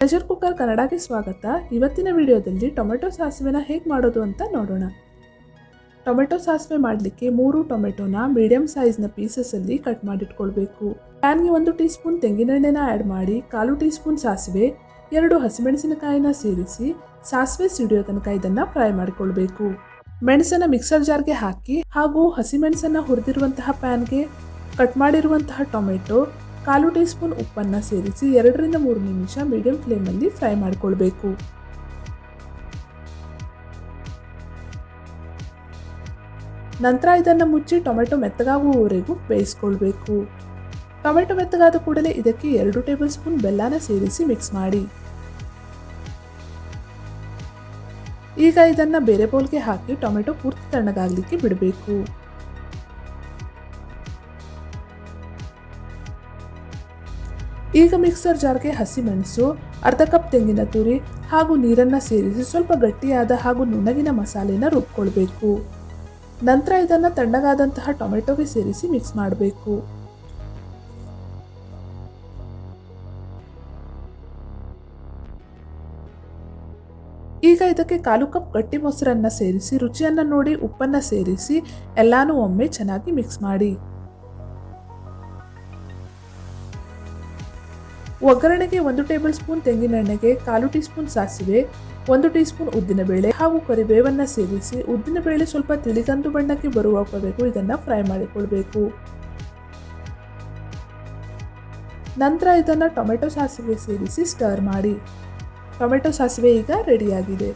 Pressure cooker ಕನ್ನಡಕ್ಕೆ ಸ್ವಾಗತ. ಇವತ್ತಿನ ವಿಡಿಯೋದಲ್ಲಿ ಟೊಮೆಟೊ ಸಾಸಿವೆನ ಹೇಗೆ ಮಾಡೋದು ಅಂತ ನೋಡೋಣ. ಟೊಮೆಟೊ ಸಾಸಿವೆ ಮಾಡಲಿಕ್ಕೆ 3 ಟೊಮೆಟೊನ ಮೀಡಿಯಂ ಸೈಜ್ನ ಪೀಸಸಲ್ಲಿ ಕಟ್ ಮಾಡಿಟ್ಕೊಳ್ಬೇಕು. ಪ್ಯಾನ್ಗೆ 1 ಟೀ ಸ್ಪೂನ್ ತೆಂಗಿನೆಣ್ಣೆನ ಆ್ಯಡ್ ಮಾಡಿ 1/4 ಟೀ ಸ್ಪೂನ್ ಸಾಸಿವೆ, 2 ಹಸಿಮೆಣಸಿನಕಾಯಿನ ಸೇರಿಸಿ ಸಾಸಿವೆ ಸಿಡಿಯೋ ತನಕ ಇದನ್ನು ಫ್ರೈ ಮಾಡಿಕೊಳ್ಬೇಕು. ಮೆಣಸನ್ನು ಮಿಕ್ಸರ್ ಜಾರ್ಗೆ ಹಾಕಿ ಹಾಗೂ ಹಸಿಮೆಣಸನ್ನು ಹುರಿದಿರುವಂತಹ ಪ್ಯಾನ್ಗೆ ಕಟ್ ಮಾಡಿರುವಂತಹ ಟೊಮೆಟೊ, 1/4 ಟೀ ಸ್ಪೂನ್ ಉಪ್ಪನ್ನು ಸೇರಿಸಿ 2 ರಿಂದ 3 ನಿಮಿಷ ಮೀಡಿಯಂ ಫ್ಲೇಮಲ್ಲಿ ಫ್ರೈ ಮಾಡಿಕೊಳ್ಬೇಕು. ನಂತರ ಇದನ್ನು ಮುಚ್ಚಿ ಟೊಮೆಟೊ ಮೆತ್ತಗಾಗುವವರೆಗೂ ಬೇಯಿಸ್ಕೊಳ್ಬೇಕು. ಟೊಮೆಟೊ ಮೆತ್ತಗಾದ ಕೂಡಲೇ ಇದಕ್ಕೆ 2 ಟೇಬಲ್ ಸ್ಪೂನ್ ಬೆಲ್ಲನ ಸೇರಿಸಿ ಮಿಕ್ಸ್ ಮಾಡಿ. ಈಗ ಇದನ್ನು ಬೇರೆ ಬೌಲ್ಗೆ ಹಾಕಿ ಟೊಮೆಟೊ ಪೂರ್ತಿ ತಣ್ಣಗಾಗಲಿಕ್ಕೆ ಬಿಡಬೇಕು. ಈಗ ಮಿಕ್ಸರ್ ಜಾರ್ಗೆ ಹಸಿಮೆಣಸು, ಅರ್ಧ ಕಪ್ ತೆಂಗಿನ ತುರಿ ಹಾಗೂ ನೀರನ್ನು ಸೇರಿಸಿ ಸ್ವಲ್ಪ ಗಟ್ಟಿಯಾದ ಹಾಗೂ ನುಣ್ಣಗಿನ ಮಸಾಲೆನ ರುಬ್ಕೊಳ್ಬೇಕು. ನಂತರ ಇದನ್ನು ತಣ್ಣಗಾದಂತಹ ಟೊಮೆಟೊಗೆ ಸೇರಿಸಿ ಮಿಕ್ಸ್ ಮಾಡಬೇಕು. ಈಗ ಇದಕ್ಕೆ 1/4 ಕಪ್ ಗಟ್ಟಿ ಮೊಸರನ್ನು ಸೇರಿಸಿ ರುಚಿಯನ್ನು ನೋಡಿ ಉಪ್ಪನ್ನು ಸೇರಿಸಿ ಎಲ್ಲಾನು ಒಮ್ಮೆ ಚೆನ್ನಾಗಿ ಮಿಕ್ಸ್ ಮಾಡಿ. ಒಗ್ಗರಣೆಗೆ 1 ಟೇಬಲ್ ಸ್ಪೂನ್ ತೆಂಗಿನೆಣ್ಣೆಗೆ 1/4 ಟೀ ಸ್ಪೂನ್ ಸಾಸಿವೆ, 1 ಟೀ ಸ್ಪೂನ್ ಉದ್ದಿನಬೇಳೆ ಹಾಗೂ ಕರಿಬೇವನ್ನು ಸೇರಿಸಿ ಉದ್ದಿನಬೇಳೆ ಸ್ವಲ್ಪ ತಿಳಿಗಂದು ಬಣ್ಣಕ್ಕೆ ಬರುವವರೆಗೂ ಇದನ್ನು ಫ್ರೈ ಮಾಡಿಕೊಳ್ಬೇಕು. ನಂತರ ಇದನ್ನು ಟೊಮೆಟೊ ಸಾಸಿವೆ ಸೇರಿಸಿ ಸ್ಟರ್ ಮಾಡಿ. ಟೊಮೆಟೊ ಸಾಸಿವೆ ಈಗ ರೆಡಿಯಾಗಿದೆ.